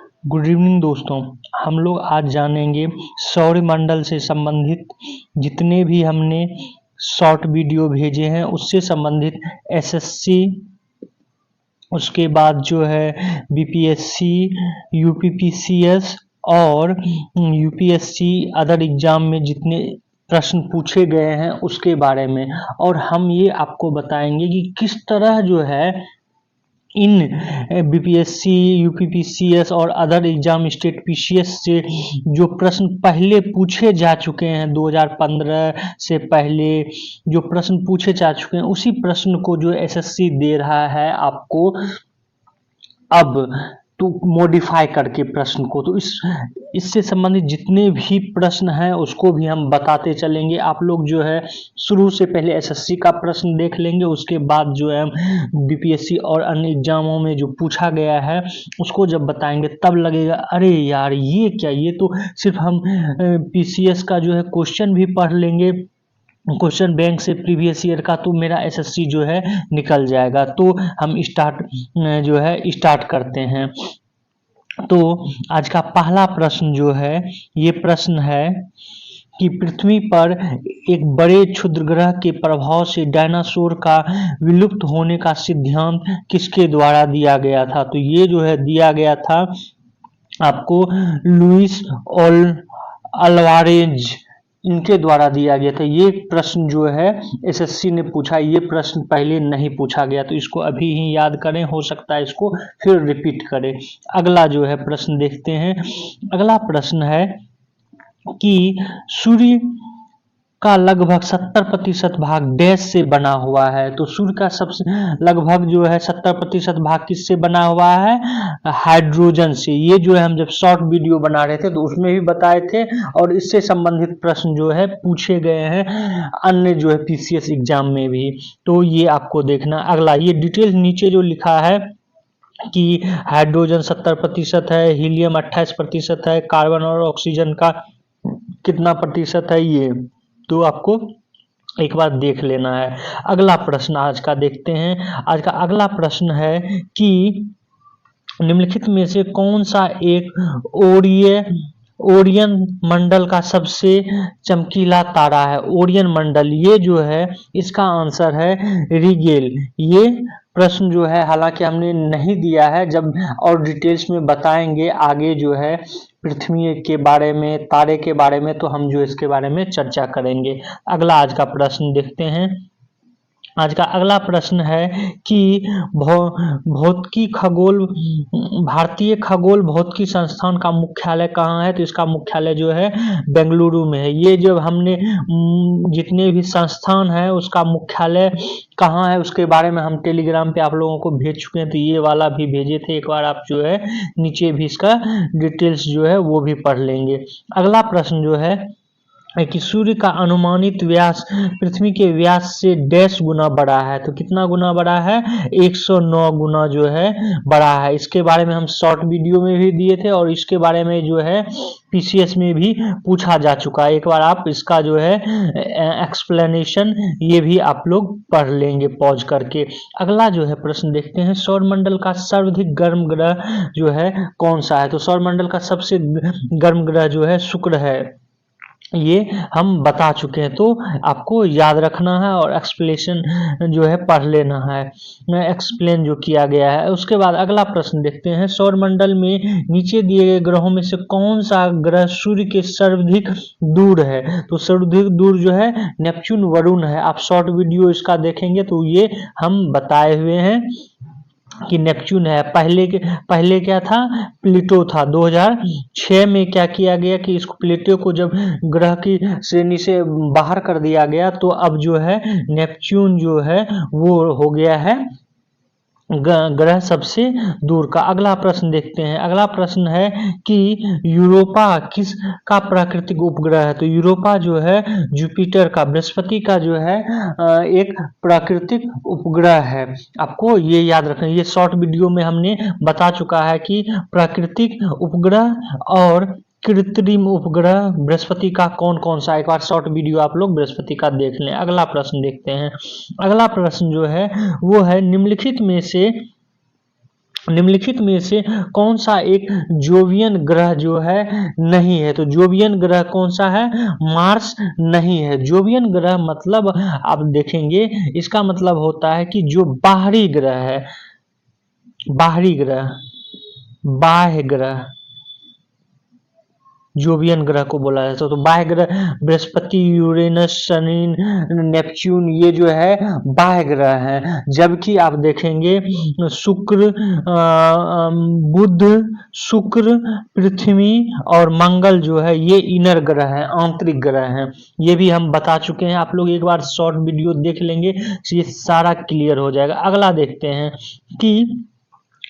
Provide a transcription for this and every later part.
Good evening दोस्तों। हम लोग आज जानेंगे सौरमंडल से संबंधित जितने भी हमने शॉर्ट वीडियो भेजे हैं उससे संबंधित एसएससी, उसके बाद जो है बीपीएससी, यूपीपीसीएस और यूपीएससी अदर एग्जाम में जितने प्रश्न पूछे गए हैं उसके बारे में, और हम ये आपको बताएंगे कि किस तरह जो है इन बीपीएससी, यूपीपीसीएस और अदर एग्जाम स्टेट पीसीएस से जो प्रश्न पहले पूछे जा चुके हैं 2015 से पहले जो प्रश्न पूछे जा चुके हैं उसी प्रश्न को जो एसएससी दे रहा है आपको अब तो मॉडिफाई करके प्रश्न को। तो इससे संबंधित जितने भी प्रश्न हैं उसको भी हम बताते चलेंगे। आप लोग जो है शुरू से पहले एसएससी का प्रश्न देख लेंगे, उसके बाद जो है बीपीएससी और अन्य एग्जामों में जो पूछा गया है उसको जब बताएंगे तब लगेगा अरे यार ये क्या, ये तो सिर्फ हम पीसीएस का जो है क्वेश्चन भी पढ़ लेंगे, क्वेश्चन बैंक से प्रीवियस ईयर का, तो मेरा एसएससी जो है निकल जाएगा। तो हम स्टार्ट करते हैं। तो आज का पहला प्रश्न जो है ये प्रश्न है कि पृथ्वी पर एक बड़े क्षुद्रग्रह के प्रभाव से डायनासोर का विलुप्त होने का सिद्धांत किसके द्वारा दिया गया था। तो ये जो है दिया गया था आपको लुइस अल्वारेज, इनके द्वारा दिया गया था। ये प्रश्न जो है एसएससी ने पूछा, ये प्रश्न पहले नहीं पूछा गया, तो इसको अभी ही याद करें, हो सकता है इसको फिर रिपीट करें। अगला जो है प्रश्न देखते हैं। अगला प्रश्न है कि सूर्य का लगभग 70% भाग डैश से बना हुआ है। तो सूर्य का सबसे लगभग जो है 70% भाग किससे बना हुआ है? हाइड्रोजन से। ये जो है हम जब शॉर्ट वीडियो बना रहे थे तो उसमें भी बताए थे, और इससे संबंधित प्रश्न जो है पूछे गए हैं अन्य जो है पीसीएस एग्जाम में भी, तो ये आपको देखना। अगला ये डिटेल नीचे जो लिखा है कि हाइड्रोजन 70% है, हीलियम 28% है, कार्बन और ऑक्सीजन का कितना प्रतिशत है, ये तो आपको एक बार देख लेना है। अगला प्रश्न आज का देखते हैं। आज का अगला प्रश्न है कि निम्नलिखित में से कौन सा एक ओरियन मंडल का सबसे चमकीला तारा है। ओरियन मंडल ये जो है इसका आंसर है रिगेल। ये प्रश्न जो है हालांकि हमने नहीं दिया है, जब और डिटेल्स में बताएंगे आगे जो है पृथ्वी के बारे में, तारे के बारे में, तो हम जो इसके बारे में चर्चा करेंगे। अगला आज का प्रश्न देखते हैं। आज का अगला प्रश्न है कि भौतिकी खगोल भारतीय खगोल भौतिकी संस्थान का मुख्यालय कहाँ है। तो इसका मुख्यालय जो है बेंगलुरु में है। ये जो हमने जितने भी संस्थान है उसका मुख्यालय कहाँ है उसके बारे में हम टेलीग्राम पे आप लोगों को भेज चुके हैं, तो ये वाला भी भेजे थे, एक बार आप जो है नीचे भी इसका डिटेल्स जो है वो भी पढ़ लेंगे। अगला प्रश्न जो है कि सूर्य का अनुमानित व्यास पृथ्वी के व्यास से डैश गुना बड़ा है। तो कितना गुना बड़ा है? 109 गुना जो है बड़ा है। इसके बारे में हम शॉर्ट वीडियो में भी दिए थे और इसके बारे में जो है पीसीएस में भी पूछा जा चुका है। एक बार आप इसका जो है एक्सप्लेनेशन ये भी आप लोग पढ़ लेंगे पॉज करके। अगला जो है प्रश्न देखते हैं। सौरमंडल का सर्वाधिक गर्म ग्रह जो है कौन सा है। तो सौरमंडल का सबसे गर्म ग्रह जो है शुक्र है, ये हम बता चुके हैं, तो आपको याद रखना है और एक्सप्लेनेशन जो है पढ़ लेना है, एक्सप्लेन जो किया गया है। उसके बाद अगला प्रश्न देखते हैं। सौरमंडल में नीचे दिए गए ग्रहों में से कौन सा ग्रह सूर्य के सर्वाधिक दूर है। तो सर्वाधिक दूर जो है नेपच्यून, वरुण है। आप शॉर्ट वीडियो इसका देखेंगे तो ये हम बताए हुए हैं कि नेपच्यून है। पहले क्या था? प्लूटो था। 2006 में क्या किया गया कि इसको प्लूटो को जब ग्रह की श्रेणी से बाहर कर दिया गया, तो अब जो है नेपच्यून जो है वो हो गया है ग्रह सबसे दूर का। अगला प्रश्न देखते हैं। अगला प्रश्न है कि यूरोपा किस का प्राकृतिक उपग्रह है। तो यूरोपा जो है जुपिटर का, बृहस्पति का जो है एक प्राकृतिक उपग्रह है। आपको ये याद रखना, ये शॉर्ट वीडियो में हमने बता चुका है कि प्राकृतिक उपग्रह और कृत्रिम उपग्रह बृहस्पति का कौन कौन सा। एक बार शॉर्ट वीडियो आप लोग बृहस्पति का देख लें। अगला प्रश्न देखते हैं। अगला प्रश्न जो है वो है निम्नलिखित में से निम्नलिखित में से कौन सा एक जोवियन ग्रह जो है नहीं है? तो जोवियन ग्रह कौन सा है? मार्स नहीं है। जोवियन ग्रह मतलब आप देखेंगे इसका मतलब होता है कि जो बाहरी ग्रह है, बाहरी ग्रह, बाह्य ग्रह, जोवियन ग्रह को बोला जाता है। तो बाह्य ग्रह बृहस्पति, यूरेनस, शनि, नेपच्यून ये जो है बाह्य ग्रह हैं। जबकि आप देखेंगे शुक्र, बुध, शुक्र, पृथ्वी और मंगल जो है ये इनर ग्रह हैं, आंतरिक ग्रह हैं। ये भी हम बता चुके हैं, आप लोग एक बार शॉर्ट वीडियो देख लेंगे ये सारा क्लियर हो जाएगा। अगला देखते हैं कि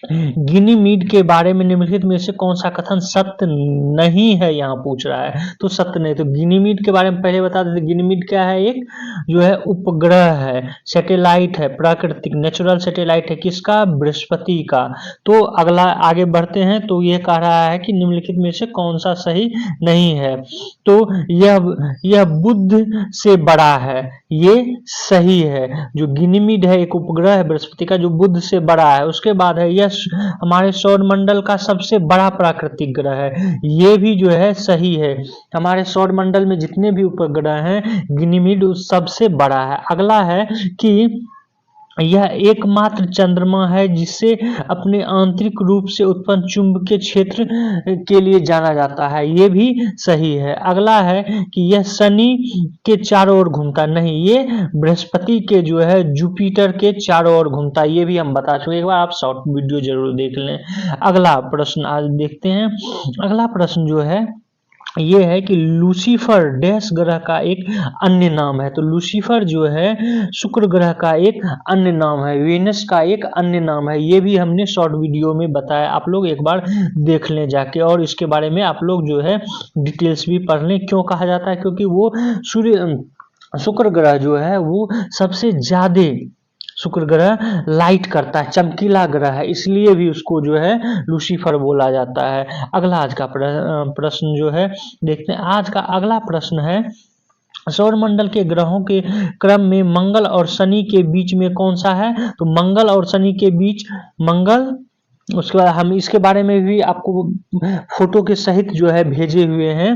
गिनीमीड के बारे में निम्नलिखित में से कौन सा कथन सत्य नहीं है? यहाँ पूछ रहा है तो सत्य नहीं। तो गिनीमीड के बारे में पहले बता देते। गिनीमीड क्या है? एक जो है उपग्रह है, सैटेलाइट है, प्राकृतिक नेचुरल सैटेलाइट है। किसका? बृहस्पति का। तो अगला आगे बढ़ते हैं तो ये कह रहा है कि निम्नलिखित में से कौन सा सही नहीं है? तो यह बुध से बड़ा है, ये सही है। जो गिनीमीड है एक उपग्रह है बृहस्पति का जो बुध से बड़ा है। उसके बाद है यह हमारे सौर मंडल का सबसे बड़ा प्राकृतिक ग्रह है, ये भी जो है सही है। हमारे सौर मंडल में जितने भी उपग्रह हैं गिनीमीड उस सबसे बड़ा है। अगला है कि यह एकमात्र चंद्रमा है जिसे अपने आंतरिक रूप से उत्पन्न चुंबकीय क्षेत्र के लिए जाना जाता है, ये भी सही है। अगला है कि यह शनि के चारों ओर घूमता नहीं, ये बृहस्पति के जो है जुपिटर के चारों ओर घूमता है, ये भी हम बता चुके। एक बार आप शॉर्ट वीडियो जरूर देख लें। अगला प्रश्न आज देखते हैं। अगला प्रश्न जो है ये है कि लूसीफर डैश ग्रह का एक अन्य नाम है। तो लूसीफर जो है शुक्र ग्रह का एक अन्य नाम है, वेनस का एक अन्य नाम है। ये भी हमने शॉर्ट वीडियो में बताया, आप लोग एक बार देख लें जाके। और इसके बारे में आप लोग जो है डिटेल्स भी पढ़ लें। क्यों कहा जाता है? क्योंकि वो शुक्र ग्रह जो है वो सबसे ज्यादा शुक्र ग्रह लाइट करता है, चमकीला ग्रह है, इसलिए भी उसको जो है लूसीफर बोला जाता है। अगला आज का प्रश्न जो है देखते हैं। आज का अगला प्रश्न है सौरमंडल के ग्रहों के क्रम में मंगल और शनि के बीच में कौन सा है? तो मंगल और शनि के बीच मंगल। उसके बाद हम इसके बारे में भी आपको फोटो के सहित जो है भेजे हुए हैं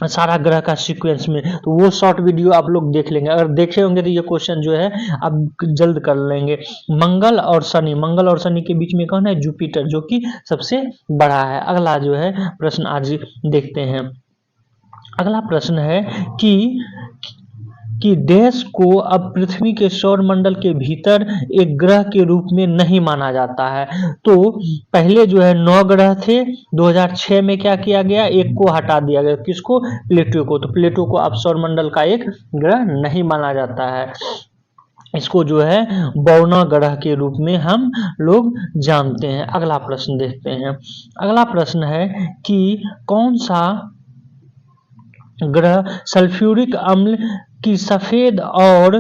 सारा ग्रह का सीक्वेंस में, तो वो शॉर्ट वीडियो आप लोग देख लेंगे। अगर देखे होंगे तो ये क्वेश्चन जो है आप जल्द कर लेंगे। मंगल और शनि, मंगल और शनि के बीच में कौन है? जुपिटर, जो कि सबसे बड़ा है। अगला जो है प्रश्न आज देखते हैं। अगला प्रश्न है कि देश को अब पृथ्वी के सौर मंडल के भीतर एक ग्रह के रूप में नहीं माना जाता है। तो पहले जो है 9 ग्रह थे, 2006 में क्या किया गया? एक को हटा दिया गया। किसको? प्लेटो को। तो प्लेटो को अब सौर मंडल का एक ग्रह नहीं माना जाता है, इसको जो है बौना ग्रह के रूप में हम लोग जानते हैं। अगला प्रश्न देखते हैं। अगला प्रश्न है कि कौन सा ग्रह सल्फ्यूरिक अम्ल की सफेद और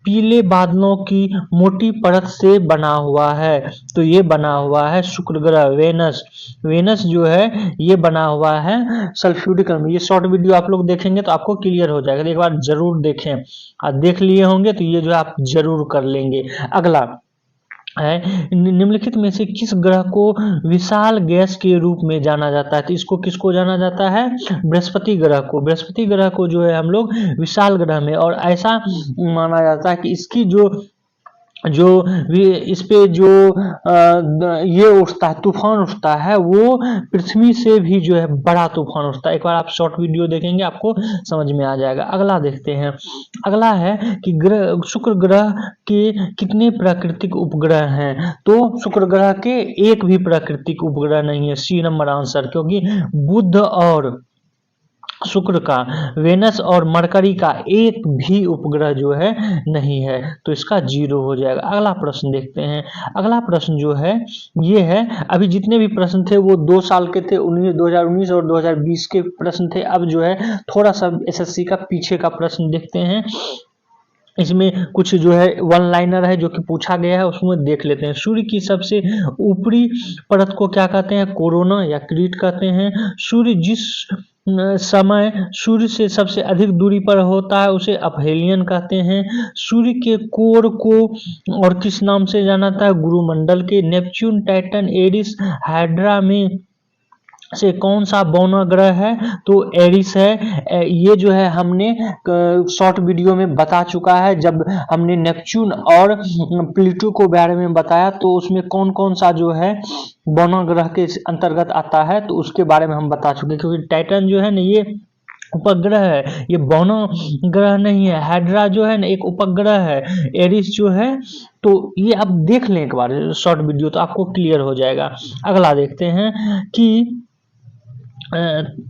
पीले बादलों की मोटी परत से बना हुआ है? तो ये बना हुआ है शुक्र ग्रह, वेनस। वेनस जो है ये बना हुआ है सल्फ्यूरिक अम्ल। ये शॉर्ट वीडियो आप लोग देखेंगे तो आपको क्लियर हो जाएगा, एक बार जरूर देखें। आप देख लिए होंगे तो ये जो है आप जरूर कर लेंगे। अगला है निम्नलिखित में से किस ग्रह को विशाल गैस के रूप में जाना जाता है? तो इसको किसको जाना जाता है? बृहस्पति ग्रह को। बृहस्पति ग्रह को जो है हम लोग विशाल ग्रह में, और ऐसा माना जाता है कि इसकी जो इस पे जो ये उठता है, तूफान उठता है, वो पृथ्वी से भी जो है बड़ा तूफान उठता है। एक बार आप शॉर्ट वीडियो देखेंगे आपको समझ में आ जाएगा। अगला देखते हैं। अगला है कि शुक्र ग्रह के कितने प्राकृतिक उपग्रह हैं? तो शुक्र ग्रह के एक भी प्राकृतिक उपग्रह नहीं है, सी नंबर आंसर। क्योंकि बुध और शुक्र का, वेनस और मरकरी का एक भी उपग्रह जो है नहीं है, तो इसका 0 हो जाएगा। अगला प्रश्न देखते हैं। अगला प्रश्न जो है ये है, अभी जितने भी प्रश्न थे वो 2 साल के थे, 2019 और 2020 के प्रश्न थे। अब जो है थोड़ा सा एसएससी का पीछे का प्रश्न देखते हैं। इसमें कुछ जो है वन लाइनर है जो कि पूछा गया है, उसमें देख लेते हैं। सूर्य की सबसे ऊपरी परत को क्या कहते हैं? कोरोना या क्रीट कहते हैं। सूर्य जिस समय सूर्य से सबसे अधिक दूरी पर होता है उसे अपहेलियन कहते हैं। सूर्य के कोर को और किस नाम से जाना जाता है? गुरुमंडल के। नेपच्यून, टाइटन, एरिस, हाइड्रा में से कौन सा बौना ग्रह है? तो एरिस है। ये जो है हमने शॉर्ट वीडियो में बता चुका है, जब हमने नेपच्यून और प्लूटो को बारे में बताया तो उसमें कौन कौन सा जो है बौना ग्रह के अंतर्गत आता है तो उसके बारे में हम बता चुके, क्योंकि टाइटन जो है ना ये उपग्रह है, ये बौना ग्रह नहीं है। हाइड्रा जो है ना एक उपग्रह है। एरिस जो है तो ये आप देख लें एक बार शॉर्ट वीडियो तो आपको क्लियर हो जाएगा। अगला देखते हैं कि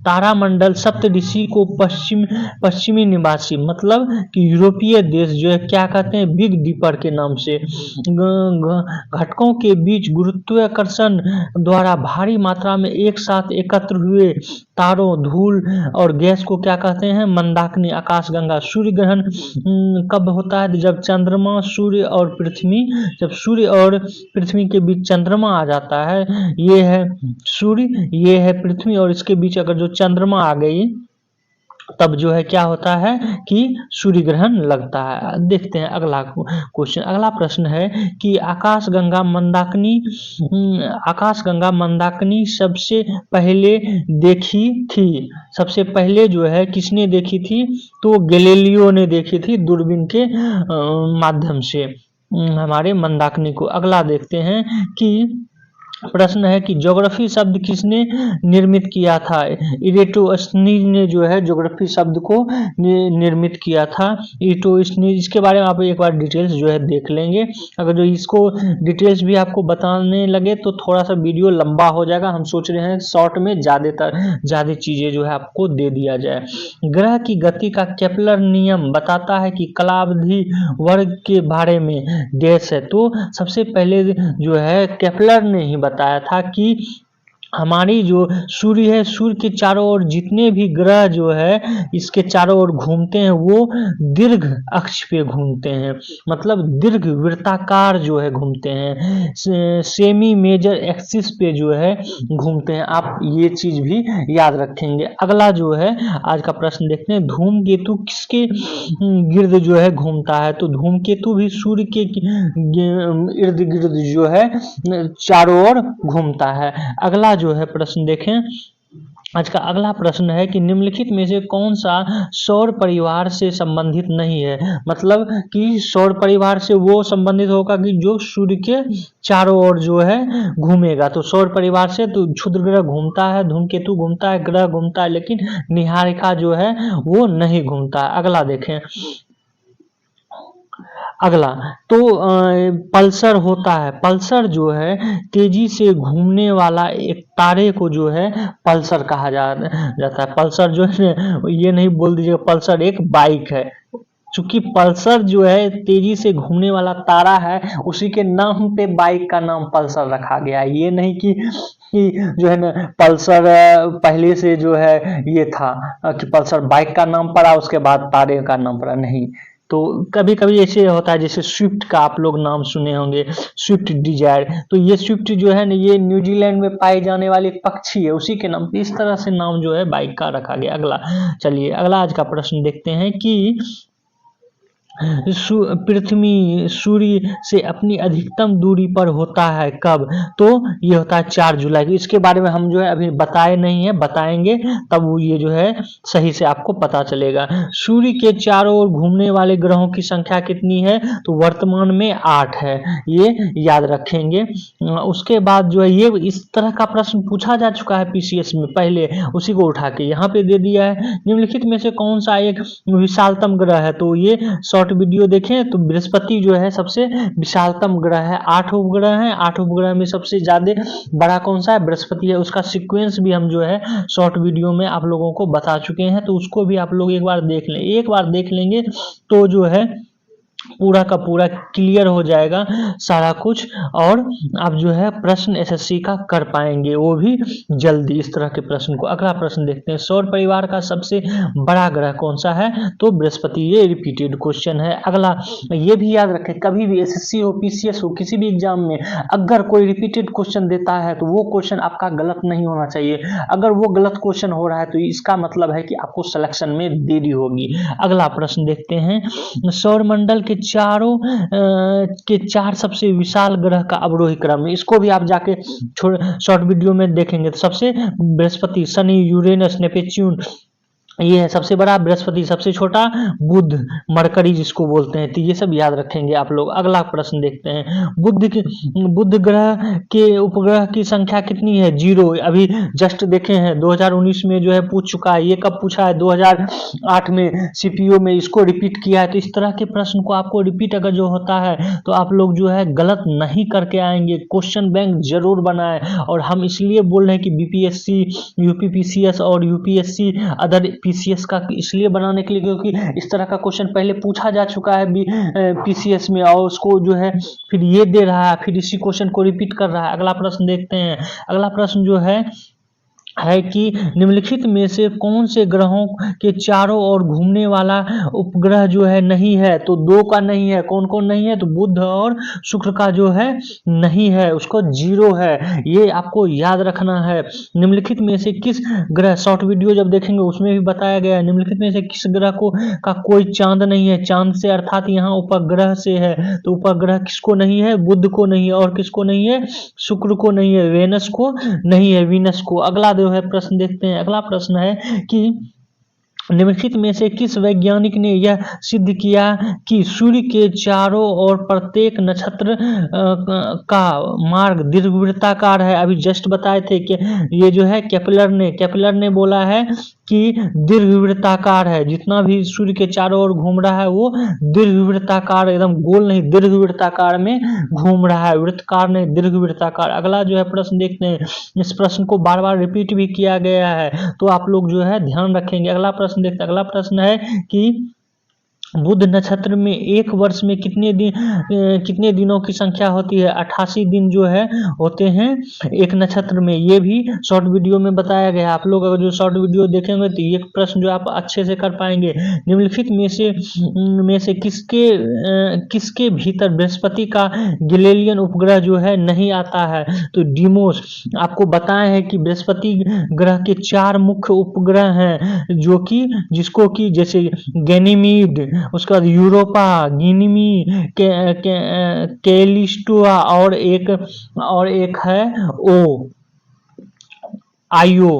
तारामंडल सप्तऋषि को पश्चिमी निवासी मतलब कि यूरोपीय देश जो है क्या कहते हैं? बिग दीपर के नाम से। घटकों के बीच गुरुत्वाकर्षण द्वारा भारी मात्रा में एक साथ एकत्र हुए तारों, धूल और गैस को क्या कहते हैं? मंदाकिनी, आकाशगंगा। सूर्य ग्रहण कब होता है? जब चंद्रमा, सूर्य और पृथ्वी, जब सूर्य और पृथ्वी के बीच चंद्रमा आ जाता है। ये है सूर्य, ये है पृथ्वी और इसके बीच अगर जो चंद्रमा आ गई तब जो है क्या होता है कि सूर्य ग्रहण लगता है। देखते हैं अगला क्वेश्चन। अगला प्रश्न है कि आकाशगंगा मंदाकिनी सबसे पहले देखी थी। सबसे पहले जो है किसने देखी थी? तो गैलीलियो ने देखी थी दूरबीन के माध्यम से हमारे मंदाकिनी को। अगला देखते हैं कि प्रश्न है कि ज्योग्राफी शब्द किसने निर्मित किया था? इरेटोस्थनीज ने जो है ज्योग्राफी शब्द को निर्मित किया था। इरेटोस्थनीज, इसके बारे में आप एक बार डिटेल्स जो है देख लेंगे। अगर जो इसको डिटेल्स भी आपको बताने लगे तो थोड़ा सा वीडियो लंबा हो जाएगा। हम सोच रहे हैं शॉर्ट में ज़्यादा चीज़ें जो है आपको दे दिया जाए। ग्रह की गति का केपलर नियम बताता है कि कालावधि वर्ग के बारे में डैश है। तो सबसे पहले जो है केपलर ने ही बताया था कि हमारी जो सूर्य है, सूर्य के चारों ओर जितने भी ग्रह जो है इसके चारों ओर घूमते हैं वो दीर्घ अक्ष पे घूमते हैं, मतलब दीर्घ वृत्ताकार जो है घूमते हैं, सेमी मेजर एक्सिस पे जो है घूमते हैं। आप ये चीज भी याद रखेंगे। अगला जो है आज का प्रश्न देखते हैं, धूमकेतु किसके गिर्द जो है घूमता है? तो धूमकेतु भी सूर्य के इर्द गिर्द जो है चारों ओर घूमता है। अगला जो है प्रश्न देखें। आज का अगला प्रश्न है कि निम्नलिखित में से कौन सा सौर परिवार से संबंधित नहीं है? मतलब कि सौर परिवार से वो संबंधित होगा कि जो सूर्य के चारों ओर जो है घूमेगा। तो सौर परिवार से तो क्षुद्र ग्रह घूमता है, धूमकेतु घूमता है, ग्रह घूमता है, लेकिन निहारिका जो है वो नहीं घूमता। अगला देखें। अगला तो पल्सर होता है। पल्सर जो है तेजी से घूमने वाला एक तारे को जो है पल्सर कहा जाता है। पल्सर जो है ये नहीं बोल दीजिएगा पल्सर एक बाइक है, चूंकि पल्सर जो है तेजी से घूमने वाला तारा है उसी के नाम पे बाइक का नाम पल्सर रखा गया है। ये नहीं कि जो है ना पल्सर पहले से जो है ये था कि पल्सर बाइक का नाम पड़ा उसके बाद तारे का नाम पड़ा, नहीं। तो कभी कभी ऐसे होता है जैसे स्विफ्ट का आप लोग नाम सुने होंगे, स्विफ्ट डिजायर। तो ये स्विफ्ट जो है ना ये न्यूजीलैंड में पाए जाने वाले पक्षी है, उसी के नाम इस तरह से नाम जो है बाइक का रखा गया। अगला चलिए अगला आज का प्रश्न देखते हैं कि पृथ्वी सूर्य से अपनी अधिकतम दूरी पर होता है कब? तो ये होता है 4 जुलाई। इसके बारे में हम जो है अभी बताए नहीं है, बताएंगे तब ये जो है सही से आपको पता चलेगा। सूर्य के चारों ओर घूमने वाले ग्रहों की संख्या कितनी है? तो वर्तमान में 8 है, ये याद रखेंगे। उसके बाद जो है ये इस तरह का प्रश्न पूछा जा चुका है पीसीएस में पहले, उसी को उठा के यहाँ पे दे दिया है। निम्नलिखित में से कौन सा एक विशालतम ग्रह है? तो ये शॉर्ट वीडियो देखें तो बृहस्पति जो है सबसे विशालतम ग्रह है। 8 उपग्रह हैं, 8 उपग्रह में सबसे ज्यादा बड़ा कौन सा है? बृहस्पति है। उसका सीक्वेंस भी हम जो है शॉर्ट वीडियो में आप लोगों को बता चुके हैं, तो उसको भी आप लोग एक बार देख लें। एक बार देख लेंगे तो जो है पूरा का पूरा क्लियर हो जाएगा सारा कुछ, और आप जो है प्रश्न एसएससी का कर पाएंगे, वो भी जल्दी, इस तरह के प्रश्न को। अगला प्रश्न देखते हैं, सौर परिवार का सबसे बड़ा ग्रह कौन सा है? तो बृहस्पति। ये रिपीटेड क्वेश्चन है। अगला ये भी याद रखें, कभी भी एसएससी हो, पीसीएस हो, किसी भी एग्जाम में अगर कोई रिपीटेड क्वेश्चन देता है तो वो क्वेश्चन आपका गलत नहीं होना चाहिए। अगर वो गलत क्वेश्चन हो रहा है तो इसका मतलब है कि आपको सिलेक्शन में देरी होगी। अगला प्रश्न देखते हैं, सौर मंडल के चारों के 4 सबसे विशाल ग्रह का अवरोही क्रम। इसको भी आप जाके शॉर्ट वीडियो में देखेंगे। तो सबसे बृहस्पति, शनि, यूरेनस, नेपच्यून, ये है सबसे बड़ा बृहस्पति, सबसे छोटा बुध, मरकरी जिसको बोलते हैं। तो ये सब याद रखेंगे आप लोग। अगला प्रश्न देखते हैं, बुध ग्रह के उपग्रह की संख्या कितनी है? 0। अभी जस्ट देखे हैं 2019 में जो है पूछ चुका है। ये कब पूछा है? 2008 में सीपीओ में इसको रिपीट किया है। तो इस तरह के प्रश्न को आपको रिपीट अगर जो होता है तो आप लोग जो है गलत नहीं करके आएंगे, क्वेश्चन बैंक जरूर बनाए। और हम इसलिए बोल रहे हैं कि बीपीएससी, यूपीपीसीएस और यूपीएससी अदर पीसीएस का इसलिए बनाने के लिए क्योंकि इस तरह का क्वेश्चन पहले पूछा जा चुका है पीसीएस में, और उसको जो है फिर ये दे रहा है, फिर इसी क्वेश्चन को रिपीट कर रहा है। अगला प्रश्न देखते हैं। अगला प्रश्न जो है कि निम्नलिखित में से कौन से ग्रहों के चारों ओर घूमने वाला उपग्रह जो है नहीं है? तो 2 का नहीं है। कौन कौन नहीं है? तो बुध और शुक्र का जो है नहीं है, उसको 0 है। ये आपको याद रखना है। निम्नलिखित में से किस ग्रह, शॉर्ट वीडियो जब देखेंगे उसमें भी बताया गया है, निम्नलिखित में से किस ग्रह को का कोई चांद नहीं है? चांद से अर्थात यहाँ उपग्रह से है। तो उपग्रह किसको नहीं है? बुध को नहीं है। और किसको नहीं है? शुक्र को नहीं है। वेनस को नहीं है, वीनस को। अगला जो है प्रश्न देखते हैं। अगला प्रश्न है कि निम्नलिखित में से किस वैज्ञानिक ने यह सिद्ध किया कि सूर्य के चारों ओर प्रत्येक नक्षत्र का मार्ग दीर्घवृत्ताकार है? अभी जस्ट बताए थे कि ये जो है केपलर ने बोला है कि दीर्घवृत्ताकार है। जितना भी सूर्य के चारों ओर घूम रहा है वो दीर्घवृत्ताकार, एकदम गोल नहीं, दीर्घवृत्ताकार में घूम रहा है, वृत्ताकार नहीं, दीर्घवृत्ताकार। अगला जो है प्रश्न देखते हैं। इस प्रश्न को बार बार रिपीट भी किया गया है तो आप लोग जो है ध्यान रखेंगे। अगला प्रश्न देखते हैं। अगला प्रश्न है कि बुध नक्षत्र में एक वर्ष में कितने दिनों की संख्या होती है? 88 दिन जो है होते हैं एक नक्षत्र में। ये भी शॉर्ट वीडियो में बताया गया। आप लोग अगर जो शॉर्ट वीडियो देखेंगे तो ये प्रश्न जो आप अच्छे से कर पाएंगे। निम्नलिखित में से किसके भीतर बृहस्पति का गैलीलियन उपग्रह जो है नहीं आता है? तो डीमोस। आपको बताए हैं कि बृहस्पति ग्रह के 4 मुख्य उपग्रह हैं जो कि जिसको कि जैसे गैनीमीड, उसके बाद यूरोपा, गिनिमी, कैलिस्टोआ और एक है आईओ।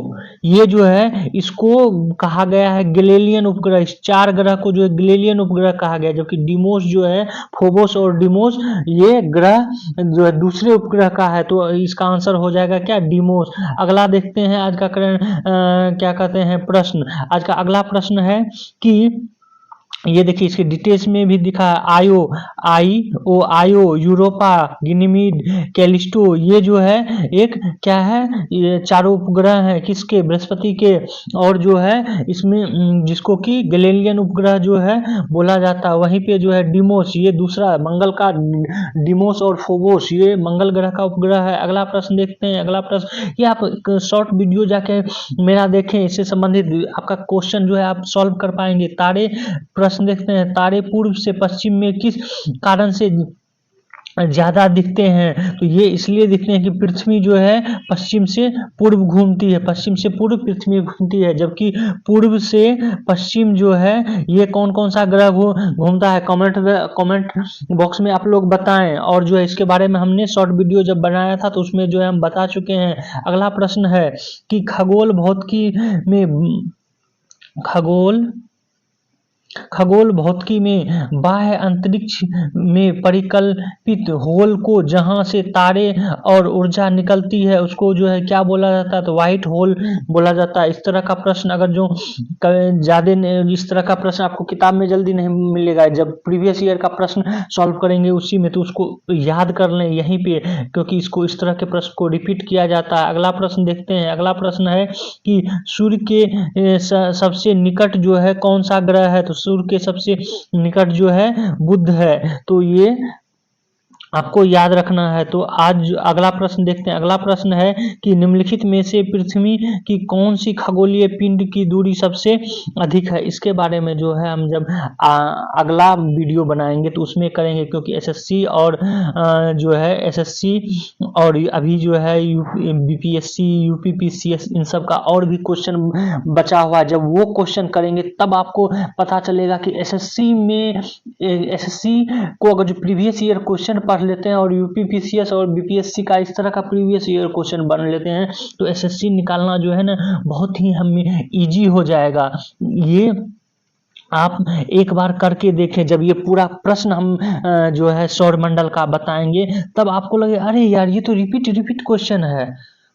ये जो है इसको कहा गया है गैलीलियन उपग्रह। इस 4 ग्रह को जो है गैलीलियन उपग्रह कहा गया, जबकि डिमोस जो है, फोबोस और डिमोस, ये ग्रह जो है दूसरे उपग्रह का है। तो इसका आंसर हो जाएगा क्या? डिमोस। अगला देखते हैं आज का क्या कहते हैं प्रश्न। आज का अगला प्रश्न है कि ये देखिए इसके डिटेल्स में भी दिखा है, आईओ, यूरोपा, गिनीमीड, कैलिस्टो। ये जो है एक क्या है, ये चारों उपग्रह हैं किसके? बृहस्पति के। और जो है इसमें जिसको कि गैलीलियन उपग्रह जो है बोला जाता है। वहीं पे जो है डिमोस, ये दूसरा मंगल का, डिमोस और फोबोस ये मंगल ग्रह का उपग्रह है। अगला प्रश्न देखते हैं। अगला प्रश्न, ये आप शॉर्ट वीडियो जाके मेरा देखें, इससे संबंधित आपका क्वेश्चन जो है आप सॉल्व कर पाएंगे। तारे प्रश्न देखते हैं। तारे पूर्व से पश्चिम में किस कारण से ज्यादा दिखते हैं? तो ये इसलिए दिखते हैं कि पृथ्वी जो है पश्चिम से पूर्व घूमती है, पश्चिम से पूर्व पृथ्वी घूमती है, जबकि पूर्व से पश्चिम जो है ये कौन कौन सा ग्रह घूमता है? कमेंट बॉक्स में आप लोग बताएं। और जो है इसके बारे में हमने शॉर्ट वीडियो जब बनाया था तो उसमें जो है हम बता चुके हैं। अगला प्रश्न है कि खगोल भौतिकी में बाह्य अंतरिक्ष में परिकल्पित होल को जहां से तारे और ऊर्जा निकलती है उसको जो है क्या बोला जाता है? तो व्हाइट होल बोला जाता है। इस तरह का प्रश्न अगर जो ज्यादा इस तरह का प्रश्न आपको किताब में जल्दी नहीं मिलेगा। जब प्रीवियस ईयर का प्रश्न सॉल्व करेंगे उसी में, तो उसको याद कर लें यहीं पे, क्योंकि इसको इस तरह के प्रश्न को रिपीट किया जाता है। अगला प्रश्न देखते हैं। अगला प्रश्न है कि सूर्य के सबसे निकट जो है कौन सा ग्रह है? तो सूर्य के सबसे निकट जो है बुध है। तो ये आपको याद रखना है। तो आज अगला प्रश्न देखते हैं। अगला प्रश्न है कि निम्नलिखित में से पृथ्वी की कौन सी खगोलीय पिंड की दूरी सबसे अधिक है। इसके बारे में जो है हम जब अगला वीडियो बनाएंगे तो उसमें करेंगे, क्योंकि एसएससी और जो है एसएससी और अभी जो है बीपीएससी यूपीपीसीएस इन सब का और भी क्वेश्चन बचा हुआ है। जब वो क्वेश्चन करेंगे तब आपको पता चलेगा कि एसएससी को अगर जो प्रीवियस ईयर क्वेश्चन पढ़ लेते हैं और यूपीपीसीएस और बीपीएससी का इस तरह का प्रीवियस ईयर क्वेश्चन बन लेते हैं तो एसएससी निकालना जो है ना बहुत ही हमें इजी हो जाएगा। ये आप एक बार करके देखें। जब ये पूरा प्रश्न हम जो है सौरमंडल का बताएंगे तब आपको लगे अरे यार ये तो रिपीट क्वेश्चन है।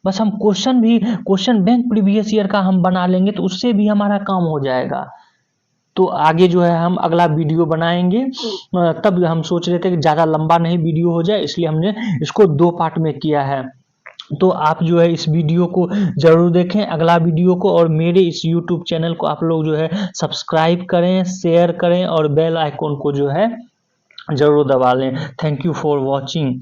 बस हम क्वेश्चन बैंक प्रीवियस ईयर का हम बना लेंगे तो उससे भी हमारा काम हो जाएगा। तो आगे जो है हम अगला वीडियो बनाएंगे। तब हम सोच रहे थे कि ज़्यादा लंबा नहीं वीडियो हो जाए, इसलिए हमने इसको 2 पार्ट में किया है। तो आप जो है इस वीडियो को ज़रूर देखें, अगला वीडियो को, और मेरे इस यूट्यूब चैनल को आप लोग जो है सब्सक्राइब करें, शेयर करें और बेल आइकॉन को जो है ज़रूर दबा लें। Thank you for watching.